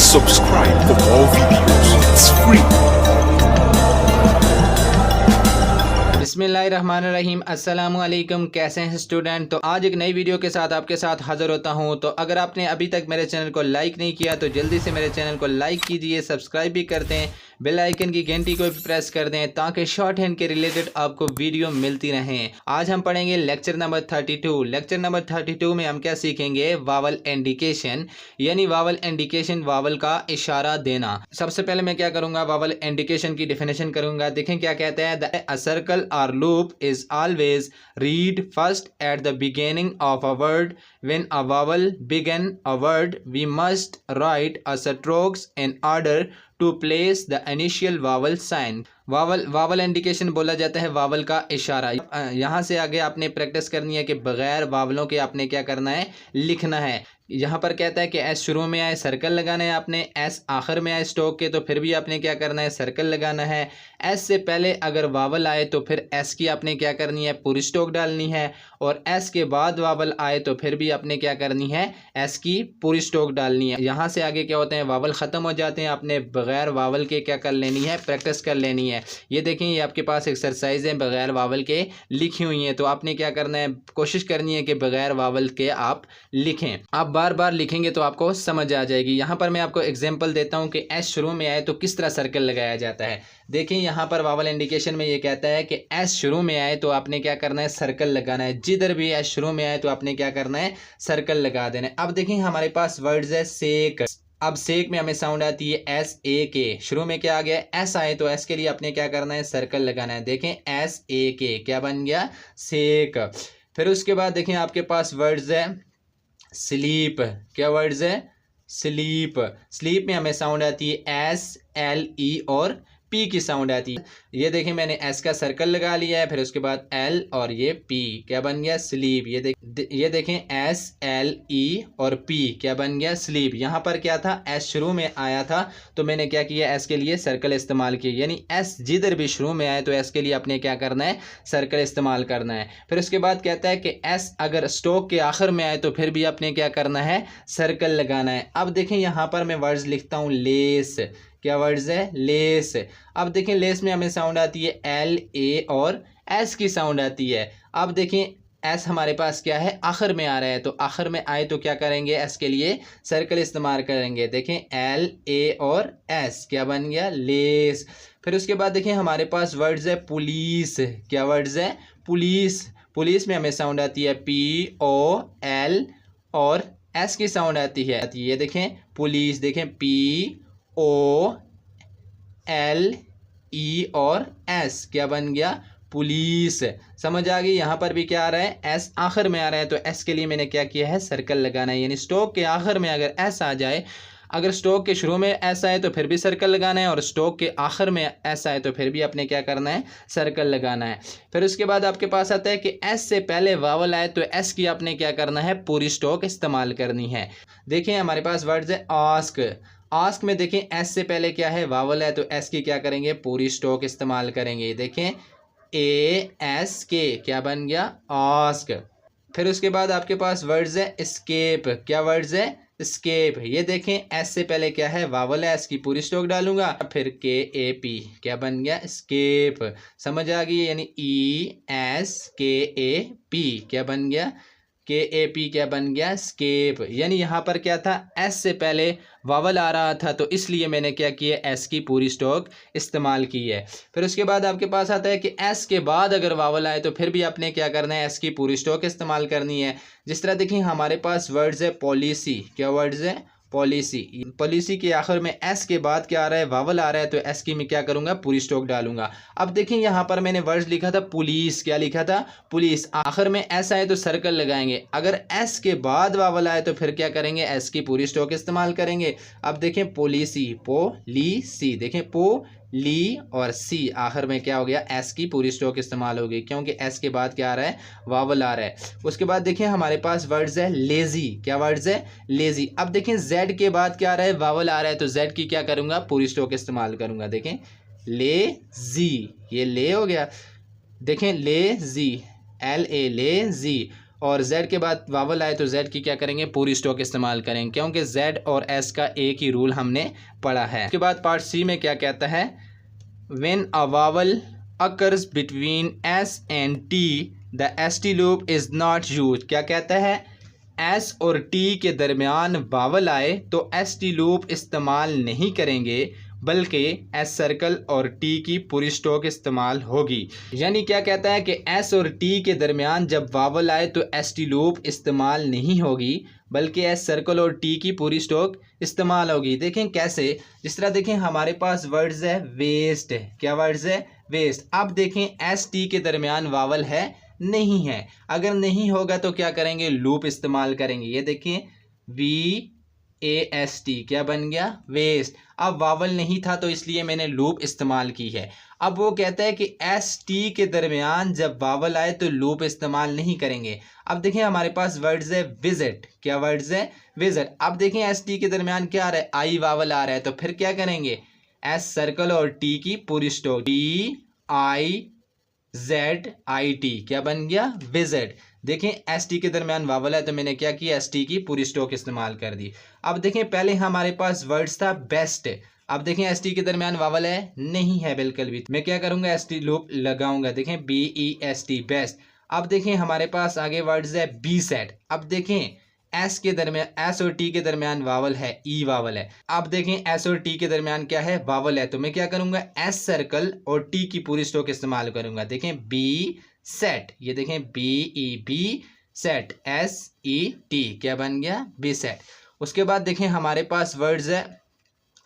subscribe for more videos. It's free. बिस्मिल्लाहिर्रहमानिर्रहीम। अस्सलामुअलैकुम। कैसे हैं स्टूडेंट? तो आज एक नई वीडियो के साथ आपके साथ हाज़िर होता हूं। तो अगर आपने अभी तक मेरे चैनल को लाइक नहीं किया तो जल्दी से मेरे चैनल को लाइक कीजिए, सब्सक्राइब भी कर दें, बेल आइकन की घंटी को भी प्रेस कर दें ताकि शॉर्ट हैंड के रिलेटेड आपको वीडियो मिलती रहें। आज हम पढ़ेंगे लेक्चर नंबर 32। लेक्चर नंबर 32 में हम क्या सीखेंगे? वावल इंडिकेशन, यानी वावल इंडिकेशन, वावल का इशारा देना। सबसे पहले मैं क्या करूंगा? वावल इंडिकेशन की डेफिनेशन करूंगा। देखें क्या कहते हैं। A circle or loop is always read first at the beginning of a word. When a vowel begin a word, we must write a strokes in order to place the initial vowel sign. Vowel indication बोला जाता है vowel का इशारा। यहाँ से आगे आपने practice करनी है कि बगैर वावलों के आपने क्या करना है? लिखना है। यहाँ पर कहता है कि एस शुरू में आए सर्कल लगाना है आपने, एस आखिर में आए स्टॉक के तो फिर भी आपने क्या करना है? सर्कल लगाना है। एस से पहले अगर वावल आए तो फिर एस की आपने क्या करनी है? पूरी स्टॉक डालनी है, और एस के बाद वावल आए तो फिर भी आपने क्या करनी है? एस की पूरी स्टॉक डालनी है। यहाँ से आगे क्या होते हैं? वावल ख़त्म हो जाते हैं, आपने बगैर वावल के क्या कर लेनी है? प्रैक्टिस कर लेनी है। ये देखें, ये आपके पास एक्सरसाइज है बगैर वावल के लिखी हुई हैं, तो आपने क्या करना है? कोशिश करनी है कि बगैर वावल के आप लिखें। आप बार बार लिखेंगे तो आपको समझ आ जाएगी। यहाँ पर मैं आपको एग्जांपल देता हूँ कि एस शुरू में आए तो किस तरह सर्कल लगाया जाता है। देखिए यहाँ पर वावल इंडिकेशन में ये कहता है कि एस शुरू में आए तो आपने क्या करना है? सर्कल लगाना है। जिधर भी एस शुरू में आए तो आपने क्या करना है? सर्कल लगा देना है। अब देखिए हमारे पास वर्ड्स है सेक। अब सेक में हमें साउंड आती है एस ए के। शुरू में क्या आ गया? एस आए तो एस के लिए आपने क्या करना है? सर्कल लगाना है। देखें एस ए के क्या बन गया? सेक। फिर उसके बाद देखें आपके पास वर्ड्स है स्लीप। क्या वर्ड्स है? स्लीप। स्लीप में हमें साउंड आती है एस एल ई और पी की साउंड आती है। ये देखें मैंने एस का सर्कल लगा लिया है, फिर उसके बाद एल और ये पी क्या बन गया? स्लीप। ये देखें एस एल ई और पी क्या बन गया? स्लीप। यहाँ पर क्या था? एस शुरू में आया था तो मैंने क्या किया? एस के लिए सर्कल इस्तेमाल किया, यानी एस जिधर भी शुरू में आए तो एस के लिए आपने क्या करना है? सर्कल इस्तेमाल करना है। फिर उसके बाद कहता है कि एस अगर स्टॉक के आखिर में आए तो फिर भी आपने क्या करना है? सर्कल लगाना है। अब देखें यहाँ पर मैं वर्ड्स लिखता हूँ लेस। क्या वर्ड्स है? लेस। अब देखें लेस में हमें साउंड आती है एल ए और एस की साउंड आती है। अब देखें एस हमारे पास क्या है? आखिर में आ रहा है, तो आखिर में आए तो क्या करेंगे? एस के लिए सर्कल इस्तेमाल करेंगे। देखें एल ए और एस क्या बन गया? लेस। फिर उसके बाद देखें हमारे पास वर्ड्स है पुलिस। क्या वर्ड्स है? पुलिस। पुलिस में हमें साउंड आती है पी ओ एल और एस की साउंड आती है। ये देखें पुलिस, देखें पी ओ एल ई और एस क्या बन गया? पुलिस। समझ आ गई? यहाँ पर भी क्या आ रहा है? एस आखिर में आ रहा है तो एस के लिए मैंने क्या किया है? सर्कल लगाना है। यानी स्टॉक के आखिर में अगर एस आ जाए, अगर स्टॉक के शुरू में एस आए तो फिर भी सर्कल लगाना है, और स्टॉक के आखिर में एस आए तो फिर भी आपने क्या करना है? सर्कल लगाना है। फिर उसके बाद आपके पास आता है कि एस से पहले वावल आए तो एस की आपने क्या करना है? पूरी स्टॉक इस्तेमाल करनी है। देखें हमारे पास वर्ड्स है आस्क। आस्क में देखें एस से पहले क्या है? वावल है तो एस की क्या करेंगे? पूरी स्टॉक इस्तेमाल करेंगे। देखें ए एस के क्या बन गया? आस्क। फिर उसके बाद आपके पास वर्ड्स है एस्केप। क्या वर्ड्स है? एस्केप। ये देखें एस से पहले क्या है? वावल है, एस की पूरी स्टॉक डालूंगा, फिर के ए पी क्या बन गया? एस्केप। समझ आ गई? यानी ई एस के ए पी क्या बन गया? के ए पी क्या बन गया? स्केप। यानी यहाँ पर क्या था? एस से पहले वावल आ रहा था तो इसलिए मैंने क्या किया? एस की पूरी स्टॉक इस्तेमाल की है। फिर उसके बाद आपके पास आता है कि एस के बाद अगर वावल आए तो फिर भी आपने क्या करना है? एस की पूरी स्टॉक इस्तेमाल करनी है। जिस तरह देखिए हमारे पास वर्ड्स है पॉलिसी। क्या वर्ड्स है? पॉलिसी। पॉलिसी के आखिर में एस के बाद क्या आ रहा है? वावल आ रहा है तो एस की मैं क्या करूंगा? पूरी स्टॉक डालूंगा। अब देखिए यहाँ पर मैंने वर्ड्स लिखा था पुलिस। क्या लिखा था? पुलिस। आखिर में एस आए तो सर्कल लगाएंगे, अगर एस के बाद वावल आए तो फिर क्या करेंगे? एस की पूरी स्टॉक इस्तेमाल करेंगे। अब देखें पॉलिसी, पॉलिसी। देखें पो ली और सी आखिर में क्या हो गया? एस की पूरी स्टॉक इस्तेमाल हो गई, क्योंकि एस के बाद क्या आ रहा है? वावल आ रहा है। उसके बाद देखिए हमारे पास वर्ड्स है लेजी। क्या वर्ड्स है? लेजी। अब देखें जेड के बाद क्या आ रहा है? वावल आ रहा है तो जेड की क्या करूंगा? पूरी स्टॉक इस्तेमाल करूंगा। देखें लेजी, ये ले हो गया। देखें लेजी, एल ए ले जी। और Z के बाद वावल आए तो Z की क्या करेंगे, पूरी स्टॉक इस्तेमाल करेंगे, क्योंकि Z और S का एक ही रूल हमने पढ़ा है। उसके बाद पार्ट सी में क्या कहता है, when a vowel occurs between S and T the ST loop is not use. क्या कहता है, S और T के दरमियान वावल आए तो ST लूप इस्तेमाल नहीं करेंगे, बल्कि एस सर्कल और टी की पूरी स्टॉक इस्तेमाल होगी। यानी क्या कहता है कि एस और टी के दरमियान जब वावल आए तो एस टी लूप इस्तेमाल नहीं होगी, बल्कि एस सर्कल और टी की पूरी स्टॉक इस्तेमाल होगी। देखें कैसे, जिस तरह देखें हमारे पास वर्ड्स है वेस्ट है, क्या वर्ड्स है, वेस्ट। अब देखें एस टी के दरमियान वावल है, नहीं है। अगर नहीं होगा तो क्या करेंगे, लूप इस्तेमाल करेंगे। ये देखें VAST क्या बन गया, वेस्ट। अब वावल नहीं था तो इसलिए मैंने लूप इस्तेमाल की है। अब वो कहता है कि ST के दरमियान जब वावल आए तो लूप इस्तेमाल नहीं करेंगे। अब देखें हमारे पास वर्ड्स है विजिट, क्या वर्ड्स है, विजिट। अब देखें ST के दरमियान क्या आ रहा है, आई वावल आ रहा है, तो फिर क्या करेंगे, S सर्कल और T की पूरी स्टॉक, TIZIT क्या बन गया, विजिट। देखें ST के दरमियान वावल है तो मैंने क्या किया, ST की पूरी स्टॉक इस्तेमाल कर दी। अब देखें पहले हमारे पास वर्ड्स था बेस्ट। अब देखें ST के दरमियान वावल है, नहीं है बिल्कुल भी। मैं क्या करूंगा, ST लूप लगाऊंगा। देखें BEST बेस्ट। अब देखें हमारे पास आगे वर्ड्स है बी सेट। अब देखें S के दरमियान, S और T के दरमियान वावल है, E वावल है। अब देखें S और T के दरमियान क्या है, वावल है, तो मैं क्या करूंगा, S सर्कल और T की पूरी स्टॉक इस्तेमाल करूंगा। देखें B सेट, ये देखें BEB सेट, SET क्या बन गया, B सेट। उसके बाद देखें हमारे पास वर्ड्स है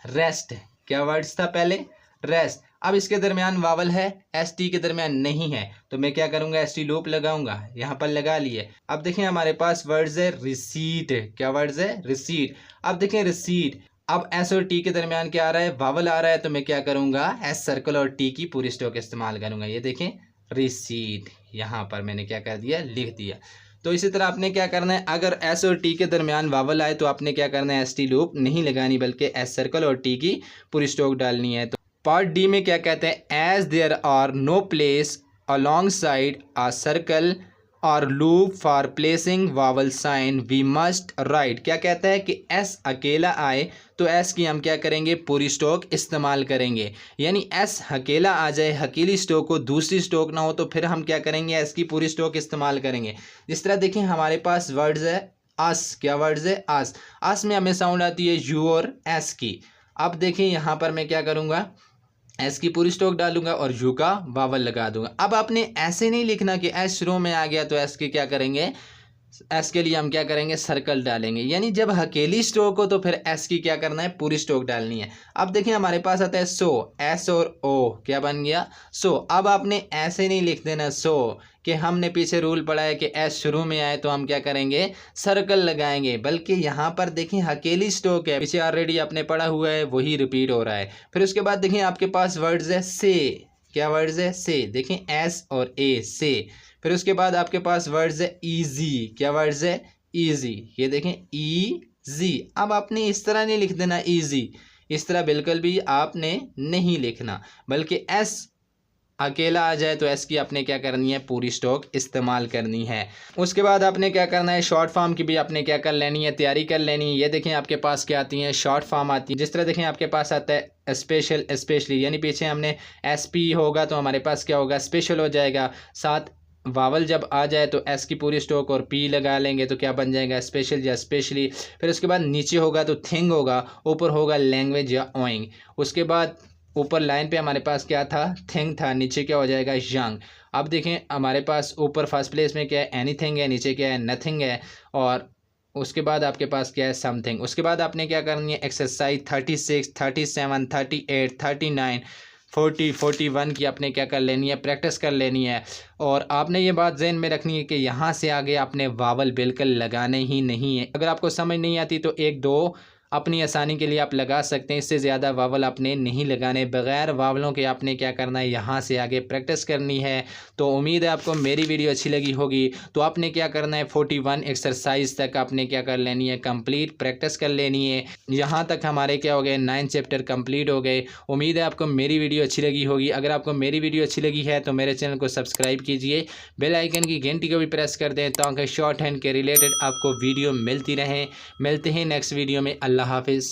रेस्ट, क्या वर्ड्स था पहले, रेस्ट। अब इसके दरमियान वावल है, ST के दरमियान नहीं है, तो मैं क्या करूंगा, ST लूप लगाऊंगा, यहाँ पर लगा लिए। अब देखें हमारे पास वर्ड्स है रिसीट, क्या वर्ड्स है, रिसीट। अब देखें रिसीट, अब S और T के दरमियान क्या आ रहा है, वावल आ रहा है, तो मैं क्या करूंगा, S सर्कल और T की पूरी स्टॉक इस्तेमाल करूंगा। ये देखें रिसीट, यहाँ पर मैंने क्या कर दिया, लिख दिया। तो इसी तरह आपने क्या करना है, अगर S और T के दरमियान वावल आए तो आपने क्या करना है, ST लूप नहीं लगानी, बल्कि S सर्कल और T की पूरी स्टॉक डालनी है। तो पार्ट डी में क्या कहते हैं, as there are no place alongside a circle और loop for placing vowel sign we must write. क्या कहता है कि S अकेला आए तो S की हम क्या करेंगे, पूरी स्टॉक इस्तेमाल करेंगे। यानी S अकेला आ जाए, अकेली स्टॉक हो, दूसरी स्टॉक ना हो, तो फिर हम क्या करेंगे, S की पूरी स्टॉक इस्तेमाल करेंगे। जिस तरह देखें हमारे पास वर्ड्स है अस, क्या वर्ड्स है, अस। अस में हमें साउंड आती है U और S की। अब देखें यहाँ पर मैं क्या करूँगा, S की पूरी स्टॉक डालूंगा और U का वावल लगा दूंगा। अब आपने ऐसे नहीं लिखना कि S शुरू में आ गया तो S की क्या करेंगे, S के लिए हम क्या करेंगे, सर्कल डालेंगे। यानी जब अकेली स्टॉक हो तो फिर S की क्या करना है, पूरी स्टॉक डालनी है। अब देखिए हमारे पास आता है सो, S और O क्या बन गया, सो। अब आपने ऐसे नहीं लिख देना सो, कि हमने पीछे रूल पढ़ा है कि S शुरू में आए तो हम क्या करेंगे, सर्कल लगाएंगे, बल्कि यहाँ पर देखें अकेली स्टॉक है, पीछे ऑलरेडी आपने पढ़ा हुआ है, वही रिपीट हो रहा है। फिर उसके बाद देखें आपके पास वर्ड्स है से, क्या वर्ड्स है, से। देखें S और A से। फिर उसके बाद आपके पास वर्ड्स है ईजी, क्या वर्ड्स है, ईजी। ये देखें ईजी। अब आपने इस तरह नहीं लिख देना ईजी, इस तरह बिल्कुल भी आपने नहीं लिखना, बल्कि S अकेला आ जाए तो S की आपने क्या करनी है, पूरी स्टॉक इस्तेमाल करनी है। उसके बाद आपने क्या करना है, शॉर्ट फॉर्म की भी आपने क्या कर लेनी है, तैयारी कर लेनी है। ये देखें आपके पास क्या आती हैं, शॉर्ट फॉर्म आती है। जिस तरह देखें आपके पास आता है स्पेशल, स्पेशली, यानी पीछे हमने SP होगा तो हमारे पास क्या होगा, स्पेशल हो जाएगा। साथ वावल जब आ जाए तो S की पूरी स्टॉक और P लगा लेंगे तो क्या बन जाएगा, स्पेशल या स्पेशली। फिर उसके बाद नीचे होगा तो थिंग होगा, ऊपर होगा लैंग्वेज या ओइंग। उसके बाद ऊपर लाइन पे हमारे पास क्या था, थिंग था, नीचे क्या हो जाएगा, यंग। अब देखें हमारे पास ऊपर फर्स्ट प्लेस में क्या है, एनीथिंग है, नीचे क्या है, नथिंग है, और उसके बाद आपके पास क्या है, समथिंग। उसके बाद आपने क्या करनी है, एक्सरसाइज 36, 37, 38, 39, 40, 41 की आपने क्या कर लेनी है, प्रैक्टिस कर लेनी है। और आपने ये बात ज़हन में रखनी है कि यहाँ से आगे आपने वावल बिल्कुल लगाने ही नहीं है। अगर आपको समझ नहीं आती तो 1-2 अपनी आसानी के लिए आप लगा सकते हैं। इससे ज़्यादा वावल आपने नहीं लगाने, बग़ैर वावलों के आपने क्या करना है, यहाँ से आगे प्रैक्टिस करनी है। तो उम्मीद है आपको मेरी वीडियो अच्छी लगी होगी। तो आपने क्या करना है, 41 एक्सरसाइज तक आपने क्या कर लेनी है, कंप्लीट प्रैक्टिस कर लेनी है। यहाँ तक हमारे क्या हो गए, 9 चैप्टर कंप्लीट हो गए। उम्मीद है आपको मेरी वीडियो अच्छी लगी होगी। अगर आपको मेरी वीडियो अच्छी लगी है तो मेरे चैनल को सब्सक्राइब कीजिए, बेल आइकन की घंटी को भी प्रेस कर दें ताकि शॉर्ट हैंड के रिलेटेड आपको वीडियो मिलती रहें। मिलते हैं नेक्स्ट वीडियो में। अल्लाह हाफिज़।